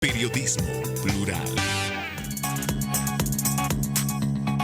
Periodismo plural.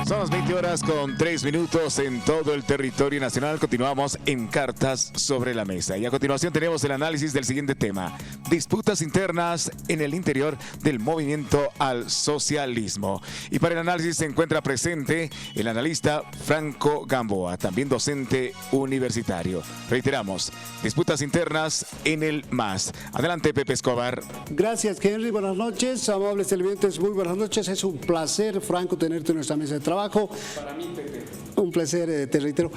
Son las 20:03 en todo el territorio nacional. Continuamos en Cartas sobre la Mesa. Y a continuación tenemos el análisis del siguiente tema: disputas internas en el interior del movimiento al socialismo. Y para el análisis se encuentra presente el analista Franco Gamboa, también docente universitario. Reiteramos, disputas internas en el MAS. Adelante, Pepe Escobar. Gracias, Henry. Buenas noches, amables televidentes. Muy buenas noches. Es un placer, Franco, tenerte en nuestra mesa de trabajo. Para mí, Pepe. Un placer, te reitero.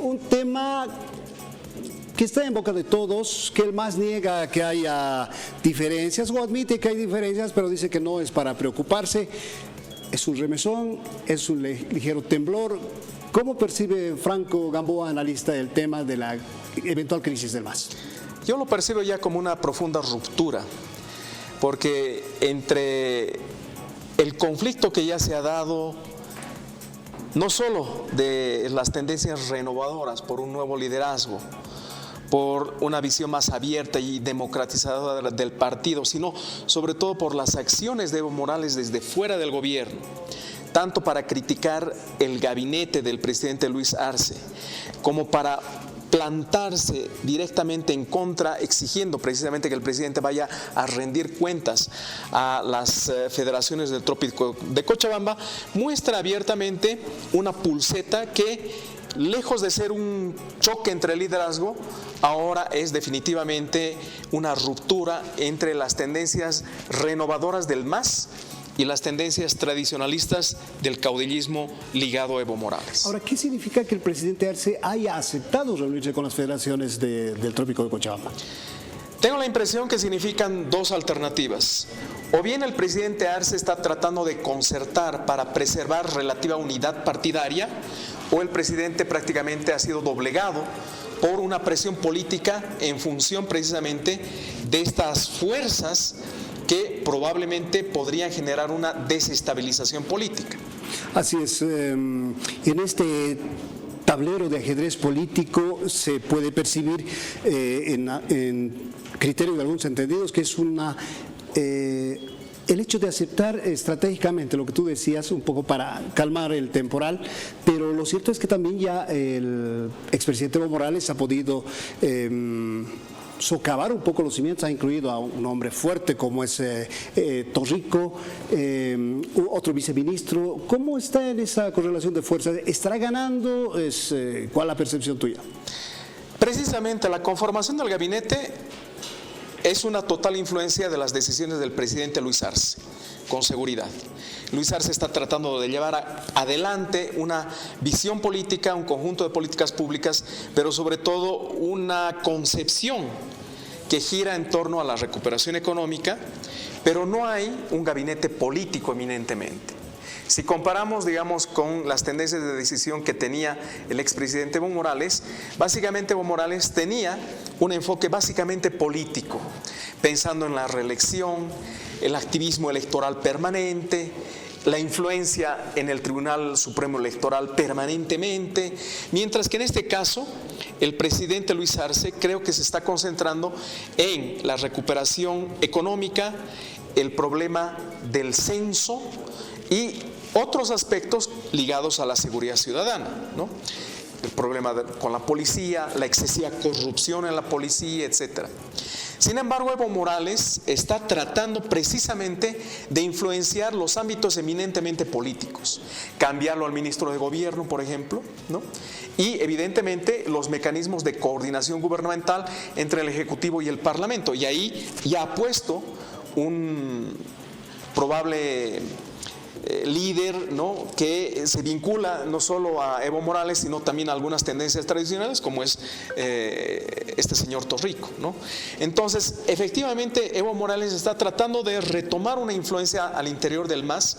Un tema que está en boca de todos, que el MAS niega que haya diferencias, o admite que hay diferencias, pero dice que no es para preocuparse. Es un remesón, es un ligero temblor. ¿Cómo percibe Franco Gamboa, analista del tema de la eventual crisis del MAS? Yo lo percibo ya como una profunda ruptura, porque entre el conflicto que ya se ha dado, no solo de las tendencias renovadoras por un nuevo liderazgo, por una visión más abierta y democratizadora del partido, sino sobre todo por las acciones de Evo Morales desde fuera del gobierno, tanto para criticar el gabinete del presidente Luis Arce, como para plantarse directamente en contra, exigiendo precisamente que el presidente vaya a rendir cuentas a las federaciones del Trópico de Cochabamba, muestra abiertamente una pulseta que, lejos de ser un choque entre liderazgo, ahora es definitivamente una ruptura entre las tendencias renovadoras del MAS y las tendencias tradicionalistas del caudillismo ligado a Evo Morales. Ahora, ¿qué significa que el presidente Arce haya aceptado reunirse con las federaciones del Trópico de Cochabamba? Tengo la impresión que significan dos alternativas. O bien el presidente Arce está tratando de concertar para preservar relativa unidad partidaria, o el presidente prácticamente ha sido doblegado por una presión política en función precisamente de estas fuerzas que probablemente podrían generar una desestabilización política. Así es, en este tablero de ajedrez político se puede percibir en criterio de algunos entendidos que es el hecho de aceptar estratégicamente lo que tú decías, un poco para calmar el temporal, pero lo cierto es que también ya el expresidente Evo Morales ha podido socavar un poco los cimientos, ha incluido a un hombre fuerte como es Torrico, otro viceministro. ¿Cómo está en esa correlación de fuerzas? ¿Estará ganando? ¿Cuál es la percepción tuya? Precisamente la conformación del gabinete es una total influencia de las decisiones del presidente Luis Arce, con seguridad. Luis Arce está tratando de llevar adelante una visión política, un conjunto de políticas públicas, pero sobre todo una concepción que gira en torno a la recuperación económica, pero no hay un gabinete político eminentemente. Si comparamos, digamos, con las tendencias de decisión que tenía el expresidente Evo Morales, básicamente Evo Morales tenía un enfoque básicamente político, pensando en la reelección, el activismo electoral permanente, la influencia en el Tribunal Supremo Electoral permanentemente, mientras que en este caso el presidente Luis Arce creo que se está concentrando en la recuperación económica, el problema del censo y otros aspectos ligados a la seguridad ciudadana, ¿no? El problema con la policía, la excesiva corrupción en la policía, etc. Sin embargo, Evo Morales está tratando precisamente de influenciar los ámbitos eminentemente políticos, cambiarlo al ministro de Gobierno, por ejemplo, ¿no? Y evidentemente los mecanismos de coordinación gubernamental entre el Ejecutivo y el Parlamento. Y ahí ya ha puesto un probable líder, ¿no?, que se vincula no solo a Evo Morales, sino también a algunas tendencias tradicionales, como es este señor Torrico, ¿no? Entonces, efectivamente, Evo Morales está tratando de retomar una influencia al interior del MAS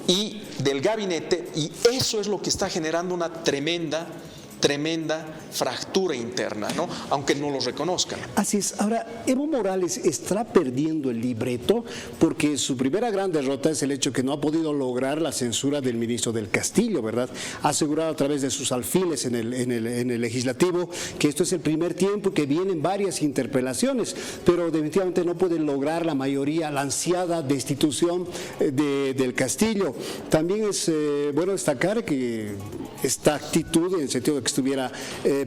y del gabinete, y eso es lo que está generando una tremenda tremenda fractura interna, ¿no? Aunque no lo reconozcan. Así es. Ahora, Evo Morales está perdiendo el libreto porque su primera gran derrota es el hecho que no ha podido lograr la censura del ministro del Castillo, ¿verdad? Ha asegurado a través de sus alfiles en el legislativo que esto es el primer tiempo, que vienen varias interpelaciones, pero definitivamente no puede lograr la mayoría, la ansiada destitución del Castillo. También es bueno destacar que esta actitud, en el sentido de que estuviera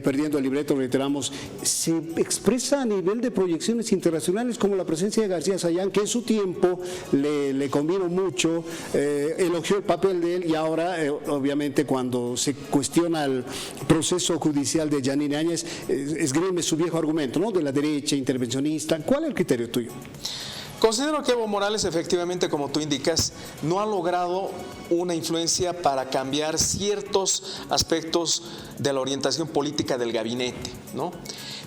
perdiendo el libreto, reiteramos, se expresa a nivel de proyecciones internacionales, como la presencia de García Sayán, que en su tiempo le convino mucho, elogió el papel de él, y ahora obviamente cuando se cuestiona el proceso judicial de Yanine Áñez, esgrime su viejo argumento, ¿no?, de la derecha intervencionista. ¿Cuál es el criterio tuyo? Considero que Evo Morales, efectivamente, como tú indicas, no ha logrado una influencia para cambiar ciertos aspectos de la orientación política del gabinete, ¿no?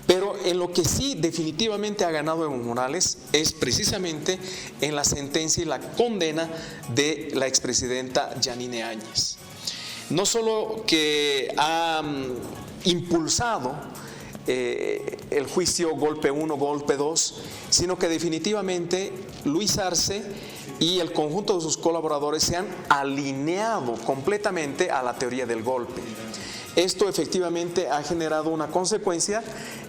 Pero en lo que sí definitivamente ha ganado Evo Morales es precisamente en la sentencia y la condena de la expresidenta Yanine Áñez. No solo que ha impulsado el juicio golpe 1, golpe 2, sino que definitivamente Luis Arce y el conjunto de sus colaboradores se han alineado completamente a la teoría del golpe. Esto efectivamente ha generado una consecuencia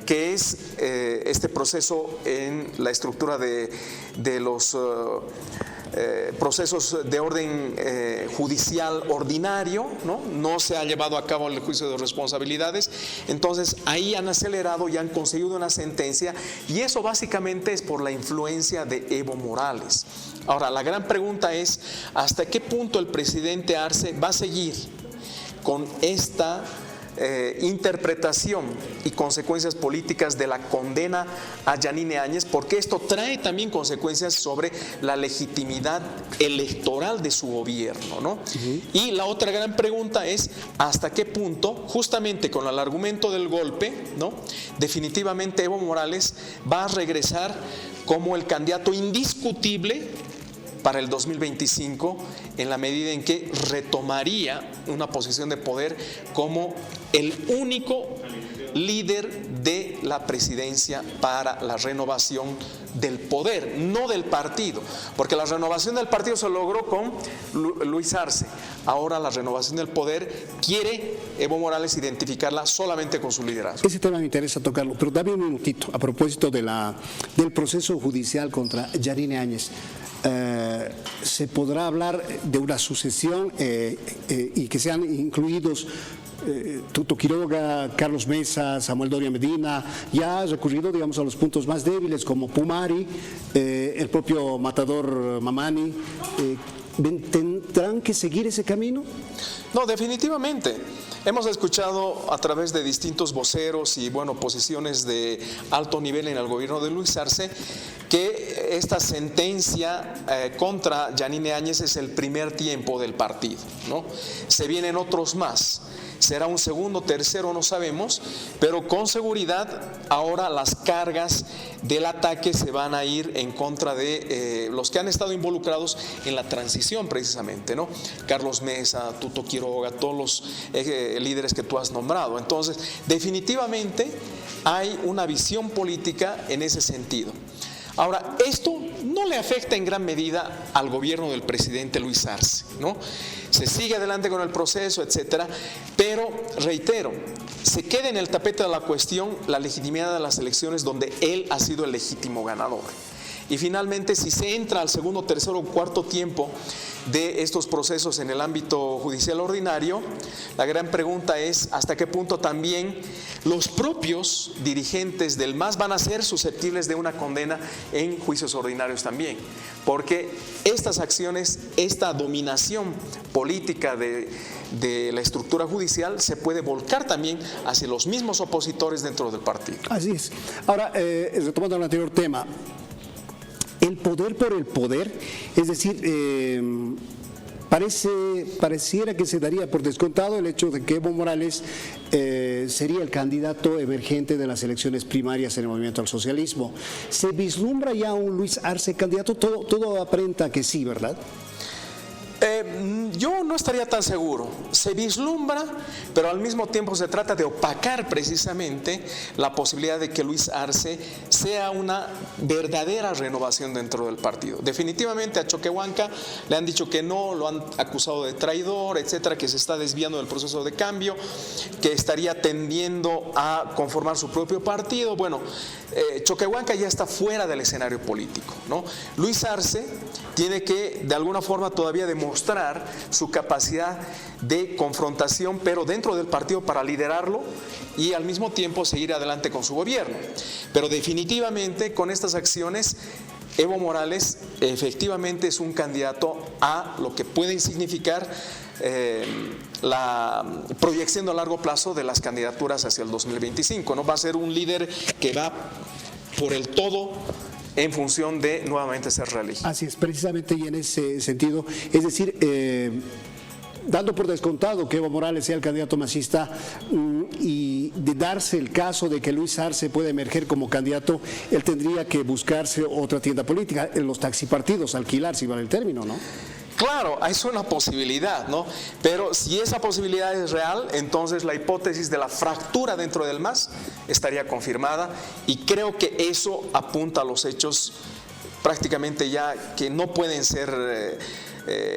que es este proceso en la estructura de los procesos de orden judicial ordinario, ¿no? No se ha llevado a cabo el juicio de responsabilidades, entonces ahí han acelerado y han conseguido una sentencia, y eso básicamente es por la influencia de Evo Morales. Ahora, la gran pregunta es, ¿hasta qué punto el presidente Arce va a seguir con esta interpretación y consecuencias políticas de la condena a Yanine Áñez? Porque esto trae también consecuencias sobre la legitimidad electoral de su gobierno, ¿no? Y la otra gran pregunta es, ¿hasta qué punto, justamente con el argumento del golpe, ¿no?, definitivamente Evo Morales va a regresar como el candidato indiscutible para el 2025, en la medida en que retomaría una posición de poder como el único líder de la presidencia para la renovación del poder, no del partido, porque la renovación del partido se logró con Luis Arce. Ahora la renovación del poder quiere Evo Morales identificarla solamente con su liderazgo. Ese tema me interesa tocarlo, pero dame un minutito a propósito del proceso judicial contra Yanine Áñez. ¿Se podrá hablar de una sucesión y que sean incluidos Tuto Quiroga, Carlos Mesa, Samuel Doria Medina? Ya ha recurrido, digamos, a los puntos más débiles como Pumari, el propio matador Mamani. ¿Tendrán que seguir ese camino? No, definitivamente. Hemos escuchado a través de distintos voceros y, bueno, posiciones de alto nivel en el gobierno de Luis Arce que esta sentencia contra Yanine Áñez es el primer tiempo del partido, ¿no? Se vienen otros más. Será un segundo, tercero, no sabemos, pero con seguridad ahora las cargas del ataque se van a ir en contra de los que han estado involucrados en la transición precisamente, ¿no? Carlos Mesa, Tuto Quiroga, todos los líderes que tú has nombrado. Entonces, definitivamente hay una visión política en ese sentido. Ahora, esto no le afecta en gran medida al gobierno del presidente Luis Arce, ¿no? Se sigue adelante con el proceso, etcétera, pero reitero, se queda en el tapete de la cuestión la legitimidad de las elecciones donde él ha sido el legítimo ganador. Y finalmente, si se entra al segundo, tercero o cuarto tiempo de estos procesos en el ámbito judicial ordinario, la gran pregunta es hasta qué punto también los propios dirigentes del MAS van a ser susceptibles de una condena en juicios ordinarios también, porque estas acciones, esta dominación política de la estructura judicial se puede volcar también hacia los mismos opositores dentro del partido. Así es. Ahora, retomando el anterior tema, el poder por el poder, es decir, pareciera que se daría por descontado el hecho de que Evo Morales sería el candidato emergente de las elecciones primarias en el movimiento al socialismo. ¿Se vislumbra ya un Luis Arce candidato? Todo aparenta que sí, ¿verdad? Yo no estaría tan seguro. Se vislumbra, pero al mismo tiempo se trata de opacar precisamente la posibilidad de que Luis Arce sea una verdadera renovación dentro del partido. Definitivamente a Choquehuanca le han dicho que no, lo han acusado de traidor, etcétera, que se está desviando del proceso de cambio, que estaría tendiendo a conformar su propio partido. Bueno, Choquehuanca ya está fuera del escenario político, ¿no? Luis Arce tiene que de alguna forma todavía demostrar su capacidad de confrontación, pero dentro del partido para liderarlo y al mismo tiempo seguir adelante con su gobierno. Pero definitivamente con estas acciones Evo Morales efectivamente es un candidato a lo que puede significar la proyección a largo plazo de las candidaturas hacia el 2025, ¿no? Va a ser un líder que va por el todo en función de nuevamente ser reelegido. Así es, precisamente, y en ese sentido, es decir, dando por descontado que Evo Morales sea el candidato masista y de darse el caso de que Luis Arce pueda emerger como candidato, él tendría que buscarse otra tienda política, en los taxipartidos, alquilar, si vale el término, ¿no? Claro, es una posibilidad, ¿no? Pero si esa posibilidad es real, entonces la hipótesis de la fractura dentro del MAS estaría confirmada y creo que eso apunta a los hechos prácticamente ya que no pueden ser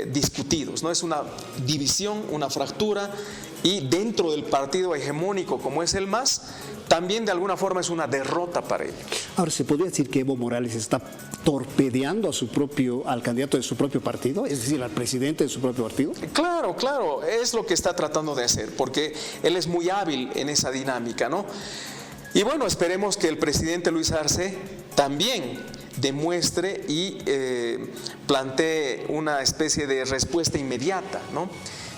discutidos, ¿no? Es una división, una fractura, y dentro del partido hegemónico como es el MAS, también de alguna forma es una derrota para ellos. Ahora, ¿se podría decir que Evo Morales está torpedeando al candidato de su propio partido, es decir, al presidente de su propio partido? Claro, claro, es lo que está tratando de hacer, porque él es muy hábil en esa dinámica, ¿no? Y bueno, esperemos que el presidente Luis Arce también demuestre y plantee una especie de respuesta inmediata, ¿no?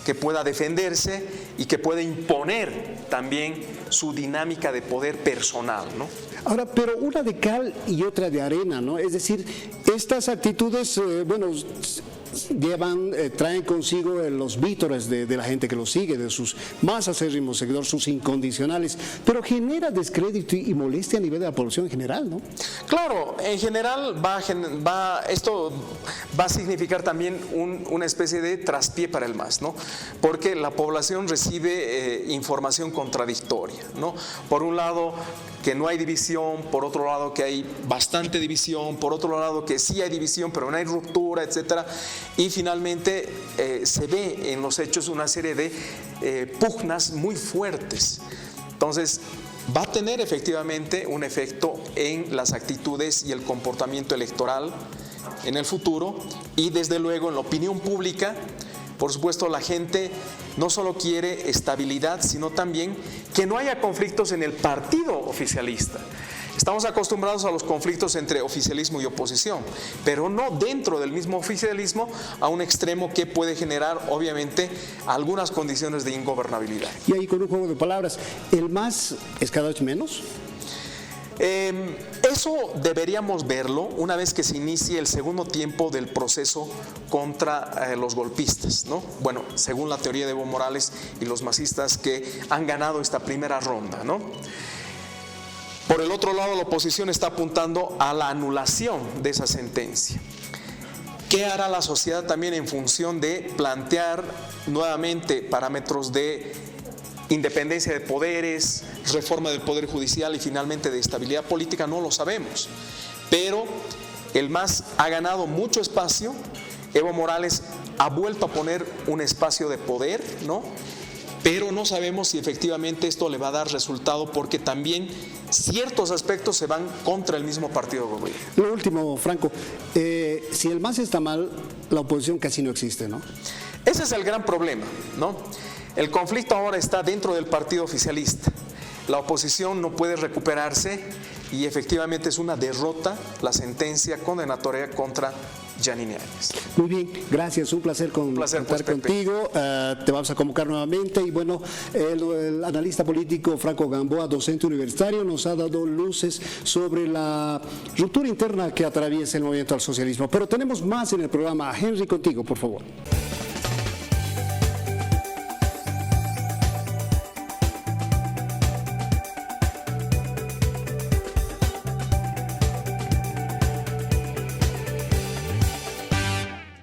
Que pueda defenderse y que pueda imponer también su dinámica de poder personal, ¿no? Ahora, pero una de cal y otra de arena, ¿no? Es decir, estas actitudes, traen consigo los vítores de la gente que los sigue, de sus más acérrimos seguidores, sus incondicionales, pero genera descrédito y molestia a nivel de la población en general, ¿no? Claro, en general esto va a significar también una especie de traspié para el MAS, ¿no? Porque la población recibe información contradictoria, ¿no? Por un lado, que no hay división, por otro lado que hay bastante división, por otro lado que sí hay división pero no hay ruptura, etcétera, y finalmente se ve en los hechos una serie de pugnas muy fuertes. Entonces va a tener efectivamente un efecto en las actitudes y el comportamiento electoral en el futuro, y desde luego en la opinión pública. Por supuesto, la gente no solo quiere estabilidad, sino también que no haya conflictos en el partido oficialista. Estamos acostumbrados a los conflictos entre oficialismo y oposición, pero no dentro del mismo oficialismo a un extremo que puede generar, obviamente, algunas condiciones de ingobernabilidad. Y ahí, con un juego de palabras, ¿el MAS es cada vez menos? Eso deberíamos verlo una vez que se inicie el segundo tiempo del proceso contra los golpistas, ¿no? Bueno, según la teoría de Evo Morales y los masistas que han ganado esta primera ronda, ¿no? Por el otro lado, la oposición está apuntando a la anulación de esa sentencia. ¿Qué hará la sociedad también en función de plantear nuevamente parámetros de independencia de poderes, reforma del Poder Judicial y finalmente de estabilidad política? No lo sabemos. Pero el MAS ha ganado mucho espacio. Evo Morales ha vuelto a poner un espacio de poder, ¿no? Pero no sabemos si efectivamente esto le va a dar resultado, porque también ciertos aspectos se van contra el mismo partido de gobierno. Lo último, Franco, si el MAS está mal, la oposición casi no existe, ¿no? Ese es el gran problema, ¿no? El conflicto ahora está dentro del partido oficialista. La oposición no puede recuperarse y efectivamente es una derrota la sentencia condenatoria contra Yanine Áñez. Muy bien, gracias, un placer contar contigo. Te vamos a convocar nuevamente. Y bueno, el analista político Franco Gamboa, docente universitario, nos ha dado luces sobre la ruptura interna que atraviesa el movimiento al socialismo. Pero tenemos más en el programa. Henry, contigo, por favor.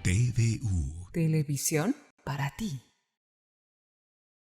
TVU. Televisión para ti.